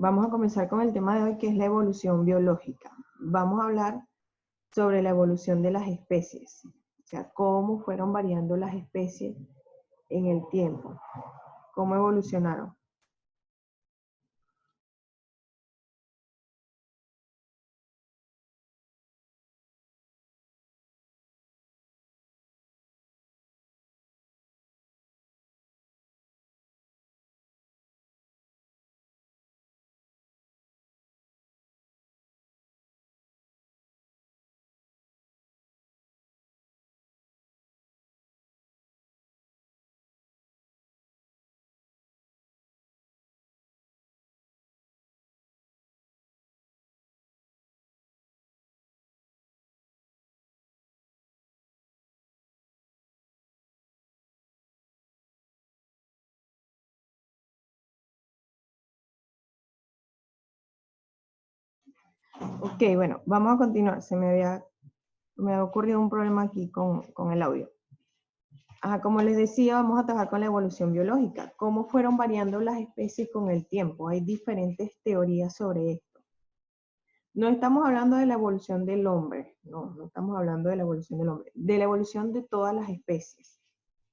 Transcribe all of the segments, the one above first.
vamos a comenzar con el tema de hoy, que es la evolución biológica. Vamos a hablar sobre la evolución de las especies, o sea, cómo fueron variando las especies en el tiempo, cómo evolucionaron. Ok, bueno, vamos a continuar. Me ha ocurrido un problema aquí con el audio. Como les decía, vamos a trabajar con la evolución biológica. ¿Cómo fueron variando las especies con el tiempo? Hay diferentes teorías sobre esto. No estamos hablando de la evolución del hombre, no estamos hablando de la evolución del hombre, de la evolución de todas las especies.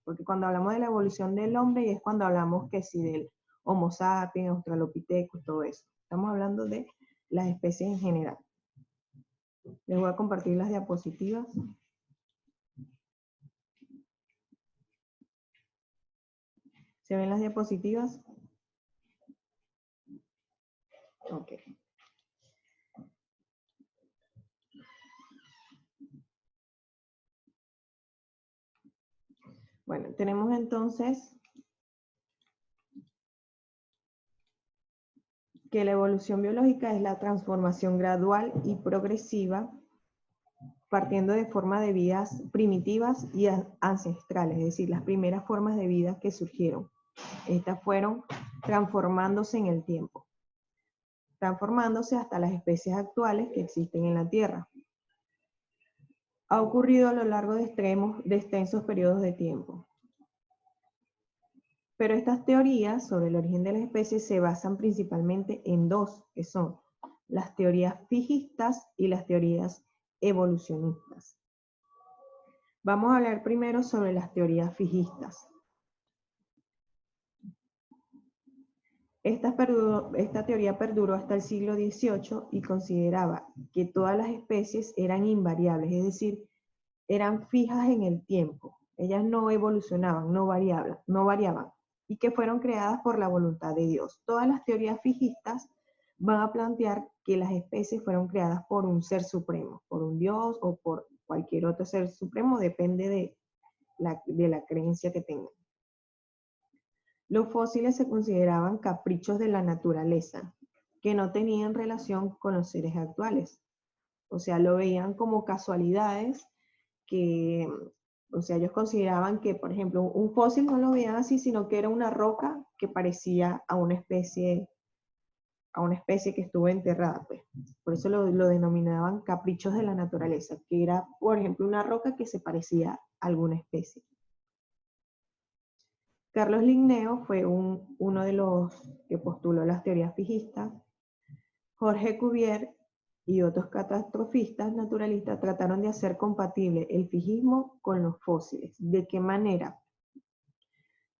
Porque cuando hablamos de la evolución del hombre es cuando hablamos que sí del Homo sapiens, Australopithecus, todo eso. Estamos hablando de las especies en general. Les voy a compartir las diapositivas. ¿Se ven las diapositivas? Ok. Bueno, tenemos entonces que la evolución biológica es la transformación gradual y progresiva partiendo de formas de vidas primitivas y ancestrales, es decir, las primeras formas de vida que surgieron. Estas fueron transformándose en el tiempo, transformándose hasta las especies actuales que existen en la Tierra. Ha ocurrido a lo largo de extensos periodos de tiempo. Pero estas teorías sobre el origen de las especies se basan principalmente en dos, que son las teorías fijistas y las teorías evolucionistas. Vamos a hablar primero sobre las teorías fijistas. Esta teoría perduró hasta el siglo XVIII y consideraba que todas las especies eran invariables, es decir, eran fijas en el tiempo. Ellas no evolucionaban, no variaban, y que fueron creadas por la voluntad de Dios. Todas las teorías fijistas van a plantear que las especies fueron creadas por un ser supremo, por un Dios o por cualquier otro ser supremo, depende de la creencia que tengan. Los fósiles se consideraban caprichos de la naturaleza, que no tenían relación con los seres actuales. O sea, lo veían como casualidades que, o sea, ellos consideraban que, por ejemplo, un fósil no lo veían así, sino que era una roca que parecía a una especie que estuvo enterrada, pues. Por eso lo denominaban caprichos de la naturaleza, que era, por ejemplo, una roca que se parecía a alguna especie. Carlos Linneo fue uno de los que postuló las teorías fijistas. Jorge Cuvier y otros catastrofistas naturalistas trataron de hacer compatible el fijismo con los fósiles. ¿De qué manera?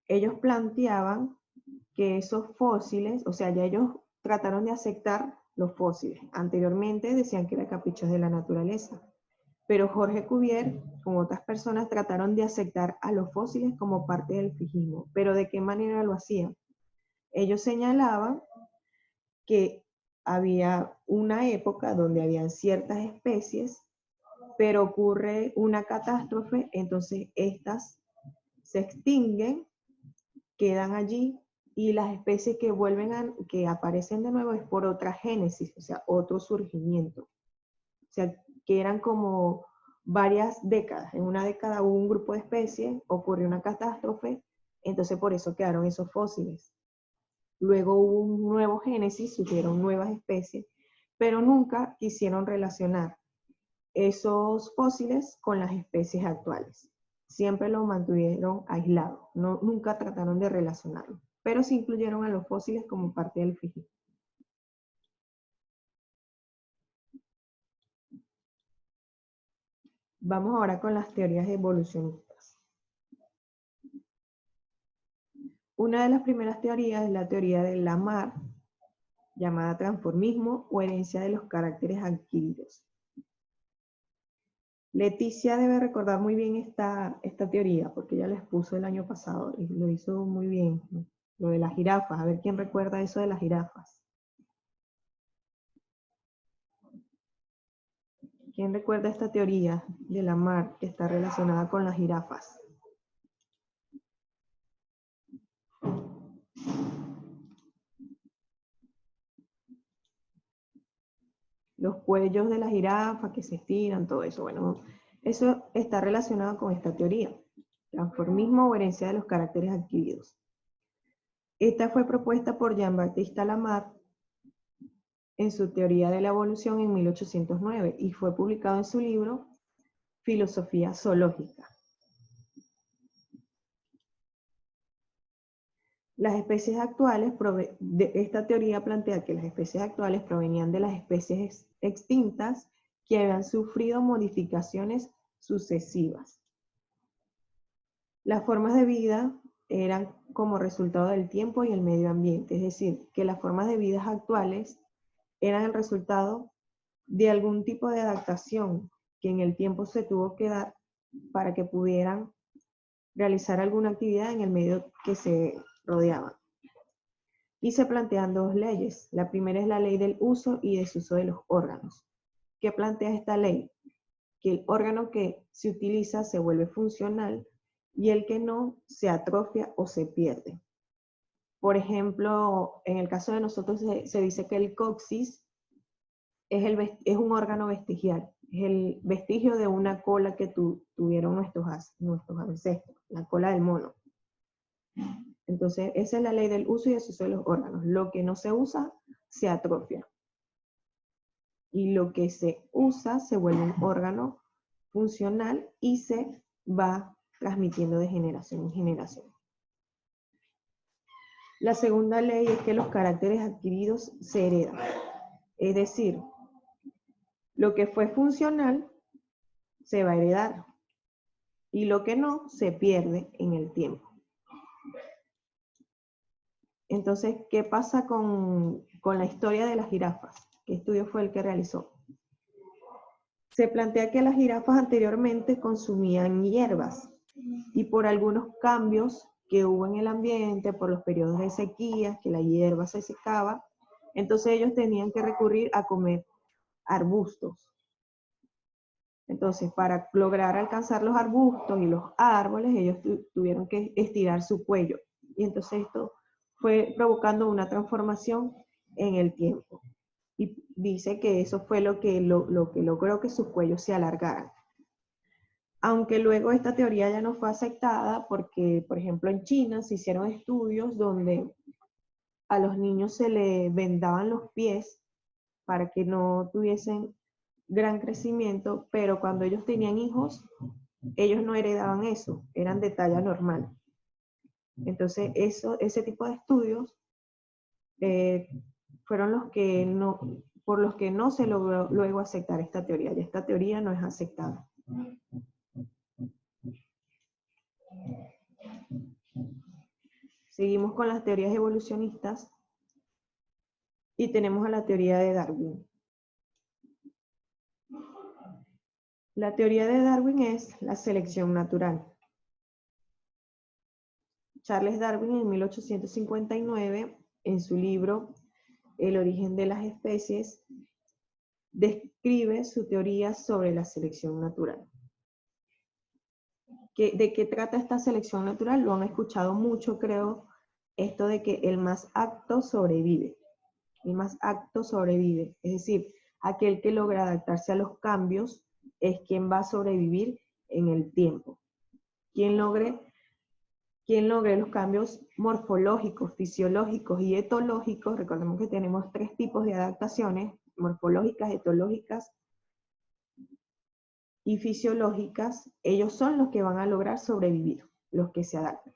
Ellos planteaban que esos fósiles, o sea, ya ellos trataron de aceptar los fósiles. Anteriormente decían que eran caprichos de la naturaleza. Pero Jorge Cuvier, con otras personas, trataron de aceptar a los fósiles como parte del fijismo. ¿Pero de qué manera lo hacían? Ellos señalaban que había una época donde habían ciertas especies, pero ocurre una catástrofe, entonces estas se extinguen, quedan allí, y las especies que aparecen de nuevo es por otra génesis, o sea, otro surgimiento. O sea, que eran como varias décadas. En una década hubo un grupo de especies, ocurrió una catástrofe, entonces por eso quedaron esos fósiles. Luego hubo un nuevo génesis, surgieron nuevas especies, pero nunca quisieron relacionar esos fósiles con las especies actuales. Siempre los mantuvieron aislados, nunca trataron de relacionarlos, pero sí incluyeron a los fósiles como parte del fijismo. Vamos ahora con las teorías evolucionistas. Una de las primeras teorías es la teoría de Lamarck, llamada transformismo o herencia de los caracteres adquiridos. Leticia debe recordar muy bien esta teoría, porque ella la expuso el año pasado y lo hizo muy bien, ¿no? Lo de las jirafas, a ver quién recuerda eso de las jirafas. ¿Quién recuerda esta teoría de Lamarck que está relacionada con las jirafas? Los cuellos de la jirafa que se estiran, todo eso. Bueno, eso está relacionado con esta teoría, transformismo o herencia de los caracteres adquiridos. Esta fue propuesta por Jean-Baptiste Lamarck en su teoría de la evolución en 1809 y fue publicado en su libro Filosofía zoológica. Las especies actuales, esta teoría plantea que las especies actuales provenían de las especies extintas que habían sufrido modificaciones sucesivas. Las formas de vida eran como resultado del tiempo y el medio ambiente, es decir, que las formas de vida actuales eran el resultado de algún tipo de adaptación que en el tiempo se tuvo que dar para que pudieran realizar alguna actividad en el medio que se rodeaba. Y se plantean dos leyes. La primera es la ley del uso y desuso de los órganos. ¿Qué plantea esta ley? Que el órgano que se utiliza se vuelve funcional y el que no se atrofia o se pierde. Por ejemplo, en el caso de nosotros se dice que el coxis es un órgano vestigial, es el vestigio de una cola que tuvieron nuestros ancestros, la cola del mono. Entonces, esa es la ley del uso y desuso de los órganos. Lo que no se usa, se atrofia. Y lo que se usa se vuelve un órgano funcional y se va transmitiendo de generación en generación. La segunda ley es que los caracteres adquiridos se heredan. Es decir, lo que fue funcional se va a heredar y lo que no se pierde en el tiempo. Entonces, ¿qué pasa con la historia de las jirafas? ¿Qué estudio fue el que realizó? Se plantea que las jirafas anteriormente consumían hierbas y por algunos cambios que hubo en el ambiente, por los periodos de sequía, que la hierba se secaba, entonces ellos tenían que recurrir a comer arbustos. Entonces, para lograr alcanzar los arbustos y los árboles, ellos tuvieron que estirar su cuello. Y entonces esto fue provocando una transformación en el tiempo. Y dice que eso fue lo que logró que sus cuellos se alargaran. Aunque luego esta teoría ya no fue aceptada porque, por ejemplo, en China se hicieron estudios donde a los niños se les vendaban los pies para que no tuviesen gran crecimiento, pero cuando ellos tenían hijos, ellos no heredaban eso, eran de talla normal. Entonces, ese tipo de estudios fueron por los que no se logró luego aceptar esta teoría, y esta teoría no es aceptada. Seguimos con las teorías evolucionistas y tenemos a la teoría de Darwin. La teoría de Darwin es la selección natural. Charles Darwin en 1859, en su libro El origen de las especies, describe su teoría sobre la selección natural. ¿De qué trata esta selección natural? Lo han escuchado mucho, creo, esto de que el más apto sobrevive. El más apto sobrevive. Es decir, aquel que logra adaptarse a los cambios es quien va a sobrevivir en el tiempo. Quien logre los cambios morfológicos, fisiológicos y etológicos, recordemos que tenemos 3 tipos de adaptaciones, morfológicas, etológicas y fisiológicas, ellos son los que van a lograr sobrevivir, los que se adaptan.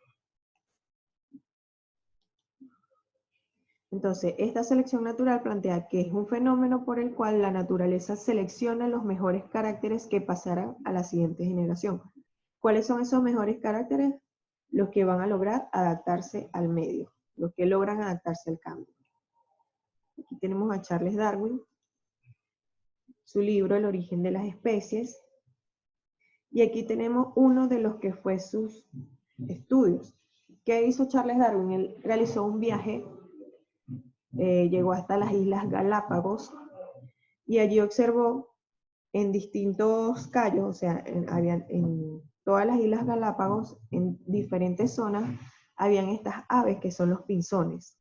Entonces, esta selección natural plantea que es un fenómeno por el cual la naturaleza selecciona los mejores caracteres que pasarán a la siguiente generación. ¿Cuáles son esos mejores caracteres? Los que van a lograr adaptarse al medio, los que logran adaptarse al cambio. Aquí tenemos a Charles Darwin, su libro El origen de las especies, y aquí tenemos uno de los que fue sus estudios. ¿Qué hizo Charles Darwin? Él realizó un viaje, llegó hasta las Islas Galápagos y allí observó en distintos cayos, o sea, en todas las Islas Galápagos, en diferentes zonas, habían estas aves que son los pinzones.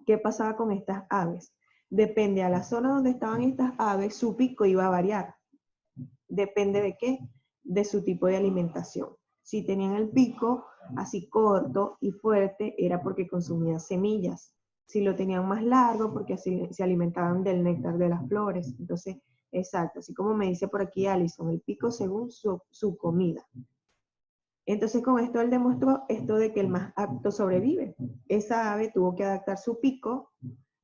¿Qué pasaba con estas aves? Depende a la zona donde estaban estas aves, su pico iba a variar. Depende de qué, de su tipo de alimentación. Si tenían el pico así corto y fuerte, era porque consumían semillas. Si lo tenían más largo, porque así se alimentaban del néctar de las flores. Entonces, exacto, así como me dice por aquí Alison, el pico según su comida. Entonces, con esto él demostró esto de que el más apto sobrevive. Esa ave tuvo que adaptar su pico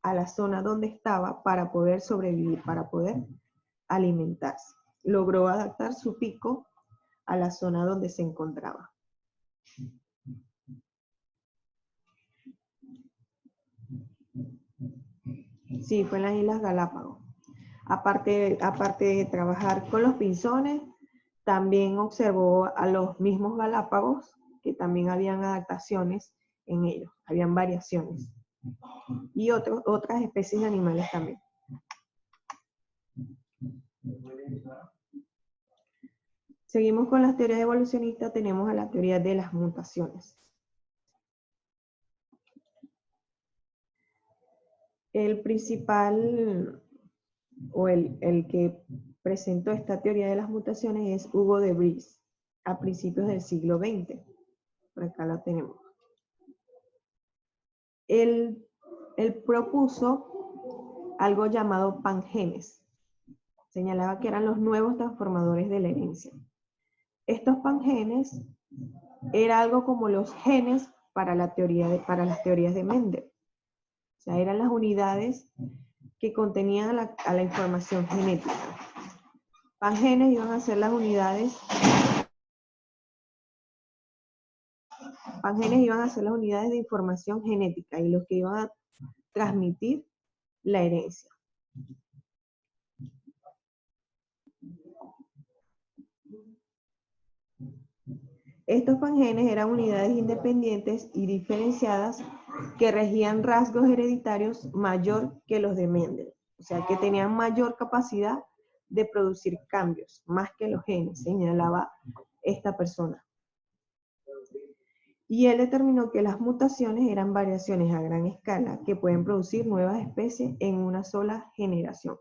a la zona donde estaba para poder sobrevivir, para poder alimentarse. Logró adaptar su pico a la zona donde se encontraba. Sí, fue en las Islas Galápagos. Aparte de trabajar con los pinzones, también observó a los mismos Galápagos, que también habían adaptaciones en ellos, habían variaciones. Y otras especies de animales también. Seguimos con las teorías evolucionistas, tenemos a la teoría de las mutaciones. El principal, o el que presentó esta teoría de las mutaciones es Hugo de Vries, a principios del siglo XX. Por acá lo tenemos. Él propuso algo llamado pangenes. Señalaba que eran los nuevos transformadores de la herencia. Estos pangenes era algo como los genes para las teorías de Mendel. O sea, eran las unidades que contenían a la información genética. Pangenes iban a ser las unidades. Pangenes iban a ser las unidades de información genética y los que iban a transmitir la herencia. Estos pangenes eran unidades independientes y diferenciadas que regían rasgos hereditarios mayor que los de Mendel. O sea, que tenían mayor capacidad de producir cambios, más que los genes, señalaba esta persona. Y él determinó que las mutaciones eran variaciones a gran escala que pueden producir nuevas especies en una sola generación.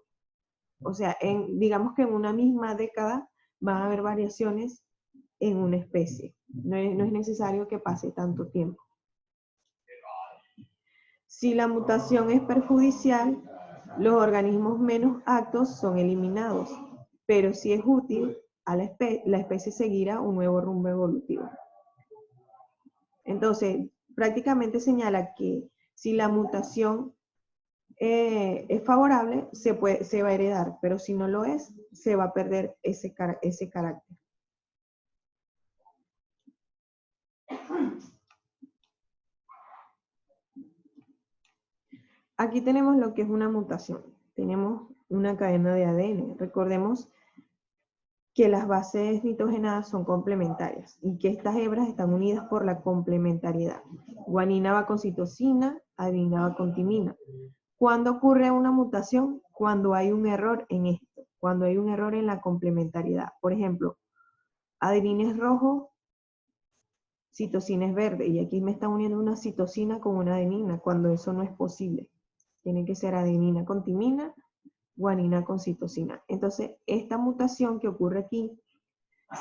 O sea, digamos que en una misma década van a haber variaciones en una especie. No es necesario que pase tanto tiempo. Si la mutación es perjudicial, los organismos menos aptos son eliminados, pero si es útil, la especie seguirá un nuevo rumbo evolutivo. Entonces, prácticamente señala que si la mutación es favorable, se va a heredar, pero si no lo es, se va a perder ese carácter. Aquí tenemos lo que es una mutación. Tenemos una cadena de ADN. Recordemos que las bases nitrogenadas son complementarias y que estas hebras están unidas por la complementariedad. Guanina va con citosina, adenina va con timina. ¿Cuándo ocurre una mutación? Cuando hay un error en esto, cuando hay un error en la complementariedad. Por ejemplo, adenina es rojo, citosina es verde, y aquí me está uniendo una citosina con una adenina, cuando eso no es posible. Tiene que ser adenina con timina, guanina con citosina. Entonces, esta mutación que ocurre aquí,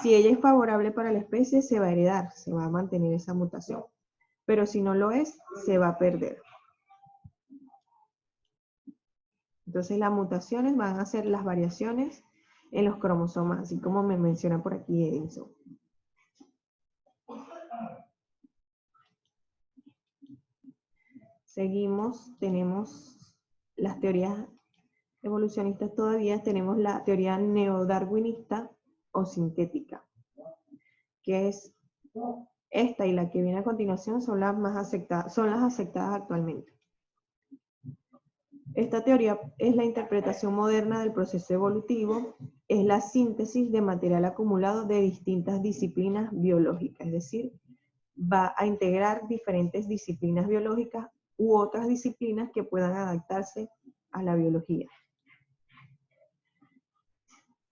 si ella es favorable para la especie, se va a heredar, se va a mantener esa mutación. Pero si no lo es, se va a perder. Entonces, las mutaciones van a ser las variaciones en los cromosomas, así como me menciona por aquí Edison. seguimos, tenemos las teorías evolucionistas todavía, tenemos la teoría neodarwinista o sintética, que es esta y la que viene a continuación son las más aceptadas, son las aceptadas actualmente. Esta teoría es la interpretación moderna del proceso evolutivo, es la síntesis de material acumulado de distintas disciplinas biológicas, es decir, va a integrar diferentes disciplinas biológicas u otras disciplinas que puedan adaptarse a la biología.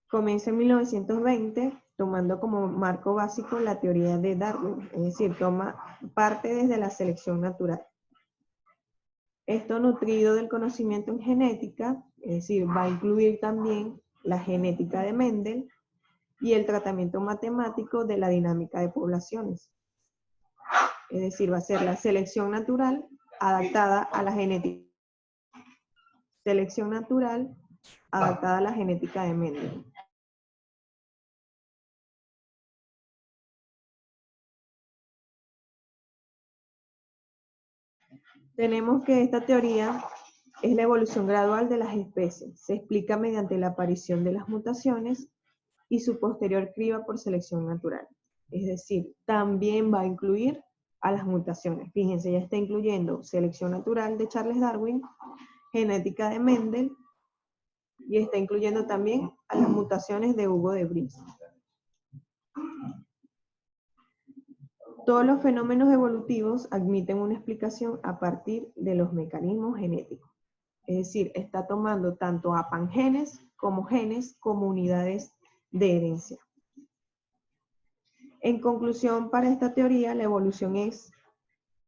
Comienza en 1920, tomando como marco básico la teoría de Darwin, es decir, toma parte desde la selección natural. Esto nutrido del conocimiento en genética, es decir, va a incluir también la genética de Mendel y el tratamiento matemático de la dinámica de poblaciones. Es decir, va a ser la selección natural adaptada a la genética. Selección natural adaptada a la genética de Mendel. Tenemos que esta teoría es la evolución gradual de las especies. Se explica mediante la aparición de las mutaciones y su posterior criba por selección natural. Es decir, también va a incluir a las mutaciones. Fíjense, ya está incluyendo selección natural de Charles Darwin, genética de Mendel, y está incluyendo también a las mutaciones de Hugo de Vries. Todos los fenómenos evolutivos admiten una explicación a partir de los mecanismos genéticos. Es decir, está tomando tanto a pangenes como genes como unidades de herencia. En conclusión, para esta teoría, la evolución es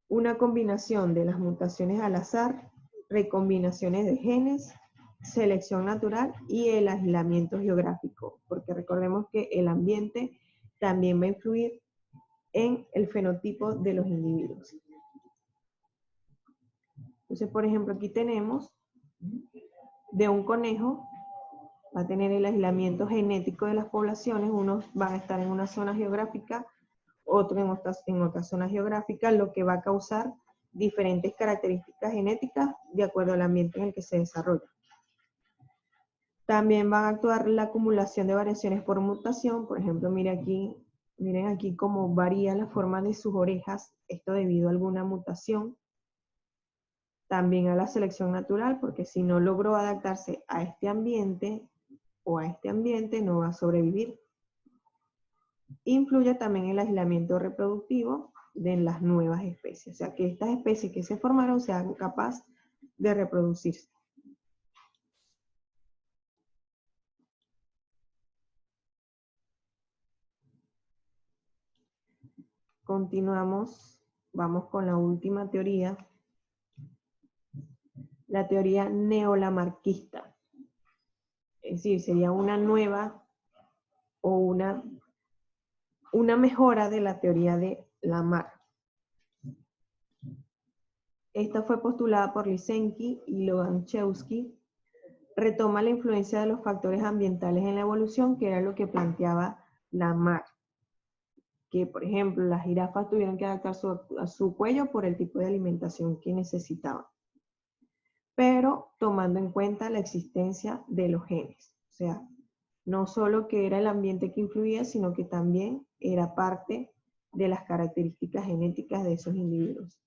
una combinación de las mutaciones al azar, recombinaciones de genes, selección natural y el aislamiento geográfico, porque recordemos que el ambiente también va a influir en el fenotipo de los individuos. Entonces, por ejemplo, aquí tenemos de un conejo, va a tener el aislamiento genético de las poblaciones, unos van a estar en una zona geográfica, otro en otra zona geográfica, lo que va a causar diferentes características genéticas de acuerdo al ambiente en el que se desarrolla. También van a actuar la acumulación de variaciones por mutación, por ejemplo, miren aquí cómo varía la forma de sus orejas, esto debido a alguna mutación. También a la selección natural, porque si no logró adaptarse a este ambiente o a este ambiente, no va a sobrevivir. Influye también el aislamiento reproductivo de las nuevas especies, o sea, que estas especies que se formaron sean capaces de reproducirse. Continuamos, vamos con la última teoría, la teoría neolamarquista. Es decir, sería una nueva o una mejora de la teoría de Lamarck. Esta fue postulada por Lisenki y Loganchewski. Retoma la influencia de los factores ambientales en la evolución, que era lo que planteaba Lamarck. Que, por ejemplo, las jirafas tuvieron que adaptar a su cuello por el tipo de alimentación que necesitaban. Pero tomando en cuenta la existencia de los genes. O sea, no solo que era el ambiente que influía, sino que también era parte de las características genéticas de esos individuos.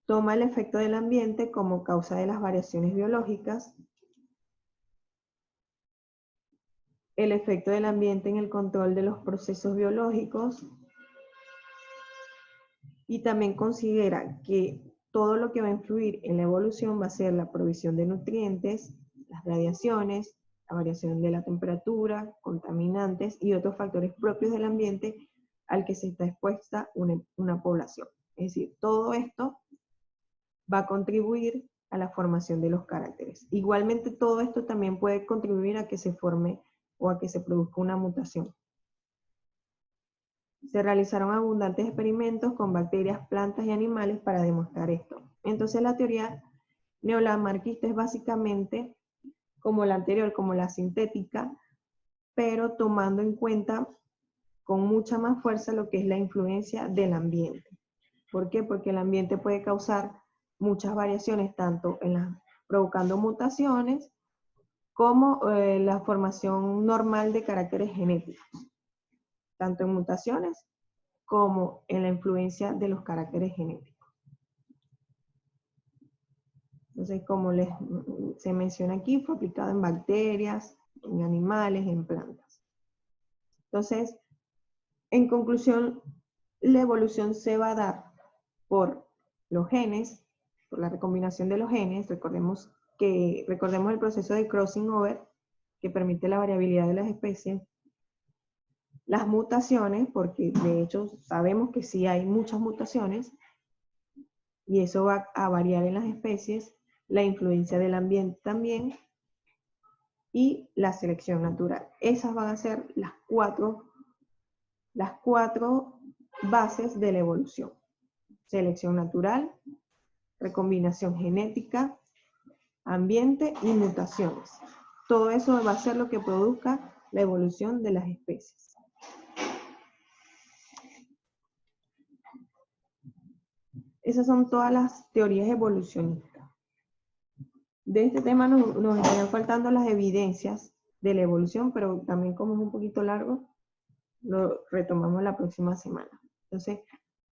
Toma el efecto del ambiente como causa de las variaciones biológicas, el efecto del ambiente en el control de los procesos biológicos, y también considera que todo lo que va a influir en la evolución va a ser la provisión de nutrientes, las radiaciones, la variación de la temperatura, contaminantes y otros factores propios del ambiente al que se está expuesta una población. Es decir, todo esto va a contribuir a la formación de los caracteres. Igualmente, todo esto también puede contribuir a que se forme o a que se produzca una mutación. Se realizaron abundantes experimentos con bacterias, plantas y animales para demostrar esto. Entonces, la teoría neolamarquista es básicamente como la anterior, como la sintética, pero tomando en cuenta con mucha más fuerza lo que es la influencia del ambiente. ¿Por qué? Porque el ambiente puede causar muchas variaciones, tanto provocando mutaciones como la formación normal de caracteres genéticos, tanto en mutaciones como en la influencia de los caracteres genéticos. Entonces, como se menciona aquí, fue aplicado en bacterias, en animales, en plantas. Entonces, en conclusión, la evolución se va a dar por los genes, por la recombinación de los genes. Recordemos el proceso de crossing over que permite la variabilidad de las especies. Las mutaciones, porque de hecho sabemos que sí hay muchas mutaciones y eso va a variar en las especies, la influencia del ambiente también y la selección natural. Esas van a ser las cuatro bases de la evolución. Selección natural, recombinación genética, ambiente y mutaciones. Todo eso va a ser lo que produzca la evolución de las especies. Esas son todas las teorías evolucionistas. De este tema nos estarían faltando las evidencias de la evolución, pero también como es un poquito largo, lo retomamos la próxima semana. Entonces,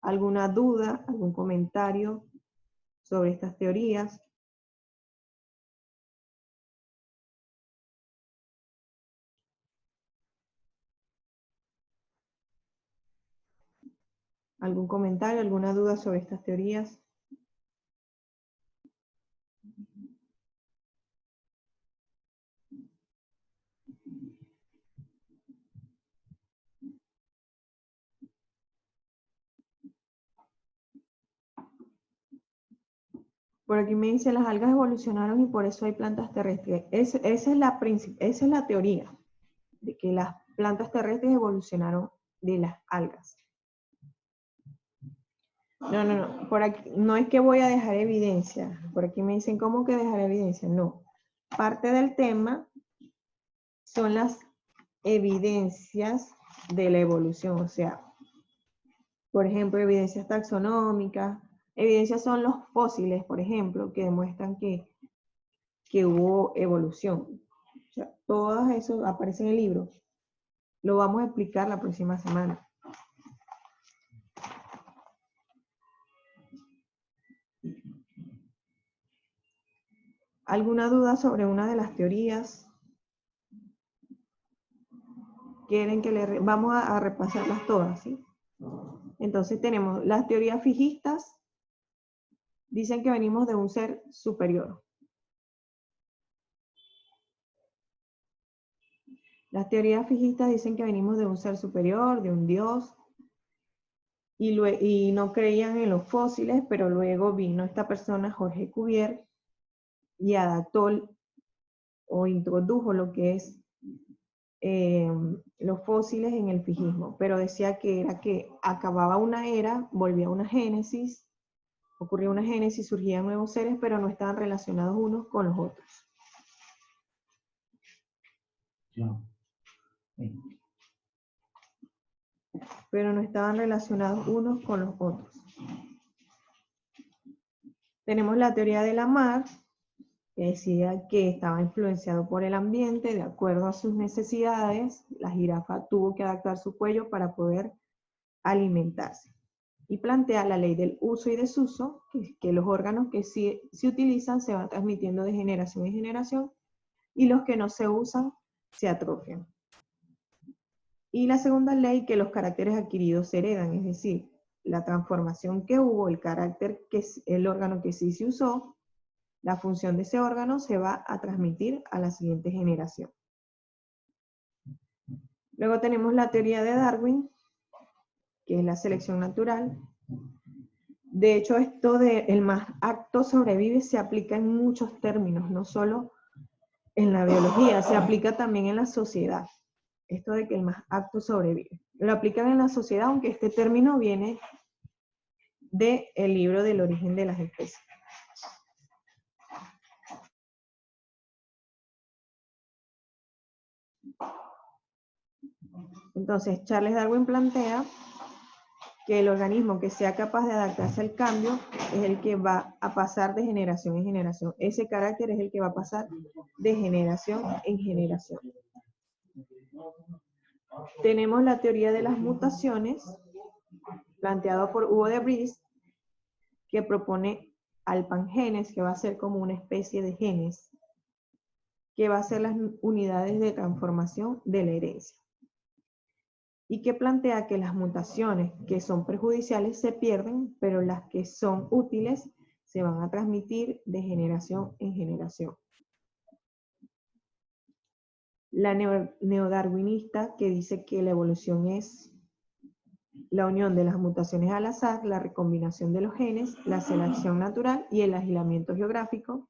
¿alguna duda, algún comentario sobre estas teorías? ¿Algún comentario, alguna duda sobre estas teorías? Por aquí me dice, las algas evolucionaron y por eso hay plantas terrestres. Esa es la teoría, de que las plantas terrestres evolucionaron de las algas. No. Por aquí, no es que voy a dejar evidencia. Por aquí me dicen, ¿cómo que dejar evidencia? No. Parte del tema son las evidencias de la evolución. O sea, por ejemplo, evidencias taxonómicas. Evidencias son los fósiles, por ejemplo, que demuestran que hubo evolución. O sea, todo eso aparece en el libro. Lo vamos a explicar la próxima semana. ¿Alguna duda sobre una de las teorías? ¿Quieren que vamos a repasarlas todas, ¿sí? Entonces tenemos las teorías fijistas. Dicen que venimos de un ser superior. Las teorías fijistas dicen que venimos de un ser superior, de un dios, y no creían en los fósiles, pero luego vino esta persona, Jorge Cuvier, y adaptó o introdujo lo que es los fósiles en el fijismo, pero decía que era que acababa una era, volvía una génesis, ocurría una génesis, surgían nuevos seres, pero no estaban relacionados unos con los otros. Pero no estaban relacionados unos con los otros. Tenemos la teoría de Lamarck, que decía que estaba influenciado por el ambiente, de acuerdo a sus necesidades. La jirafa tuvo que adaptar su cuello para poder alimentarse. Y plantea la ley del uso y desuso, que los órganos que sí se utilizan se van transmitiendo de generación en generación, y los que no se usan se atrofian. Y la segunda ley, que los caracteres adquiridos se heredan, es decir, la transformación que hubo, el carácter que el órgano que sí se usó, la función de ese órgano se va a transmitir a la siguiente generación. Luego tenemos la teoría de Darwin, que es la selección natural. De hecho, esto de el más apto sobrevive se aplica en muchos términos, no solo en la biología, se aplica también en la sociedad. Esto de que el más apto sobrevive. Lo aplican en la sociedad, aunque este término viene del libro del origen de las especies. Entonces, Charles Darwin plantea que el organismo que sea capaz de adaptarse al cambio es el que va a pasar de generación en generación. Ese carácter es el que va a pasar de generación en generación. Tenemos la teoría de las mutaciones, planteado por Hugo de Vries, que propone al pangenes, que va a ser como una especie de genes, que va a ser las unidades de transformación de la herencia. Y que plantea que las mutaciones que son perjudiciales se pierden, pero las que son útiles se van a transmitir de generación en generación. La neodarwinista, que dice que la evolución es la unión de las mutaciones al azar, la recombinación de los genes, la selección natural y el aislamiento geográfico.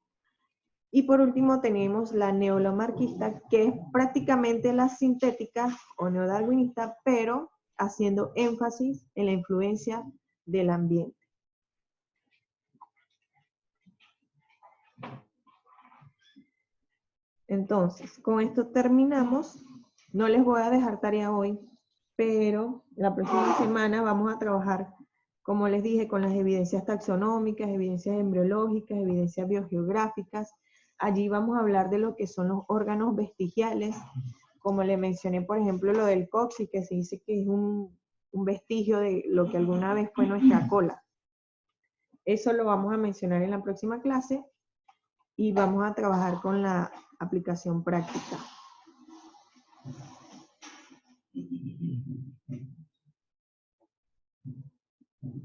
Y por último tenemos la neolamarquista, que es prácticamente la sintética o neodarwinista, pero haciendo énfasis en la influencia del ambiente. Entonces, con esto terminamos. No les voy a dejar tarea hoy, pero la próxima semana vamos a trabajar, como les dije, con las evidencias taxonómicas, evidencias embriológicas, evidencias biogeográficas. Allí vamos a hablar de lo que son los órganos vestigiales, como le mencioné, por ejemplo, lo del coxis, que se dice que es un vestigio de lo que alguna vez fue nuestra cola. Eso lo vamos a mencionar en la próxima clase y vamos a trabajar con la aplicación práctica.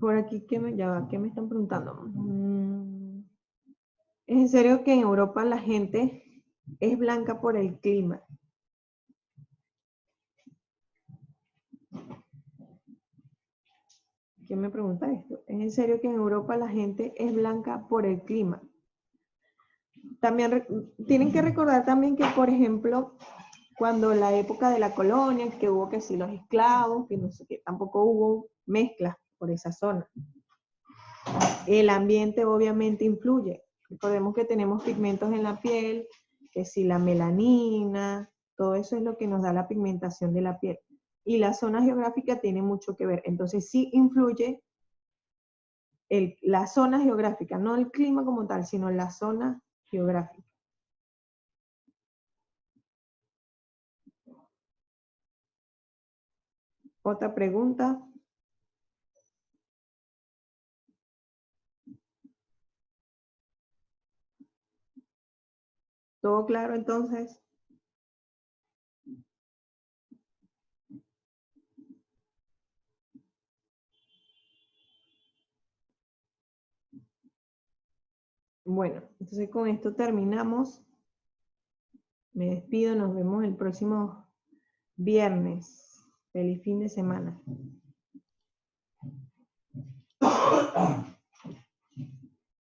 Por aquí, ¿qué me están preguntando? ¿Es en serio que en Europa la gente es blanca por el clima? ¿Quién me pregunta esto? ¿Es en serio que en Europa la gente es blanca por el clima? También tienen que recordar también que, por ejemplo, cuando la época de la colonia, que hubo que sí los esclavos, que no sé qué, tampoco hubo mezclas por esa zona. El ambiente obviamente influye. Recordemos que tenemos pigmentos en la piel, que si la melanina, todo eso es lo que nos da la pigmentación de la piel. Y la zona geográfica tiene mucho que ver. Entonces sí influye la zona geográfica, no el clima como tal, sino la zona geográfica. Otra pregunta. ¿Todo claro entonces? Bueno, entonces con esto terminamos. Me despido, nos vemos el próximo viernes. Feliz fin de semana.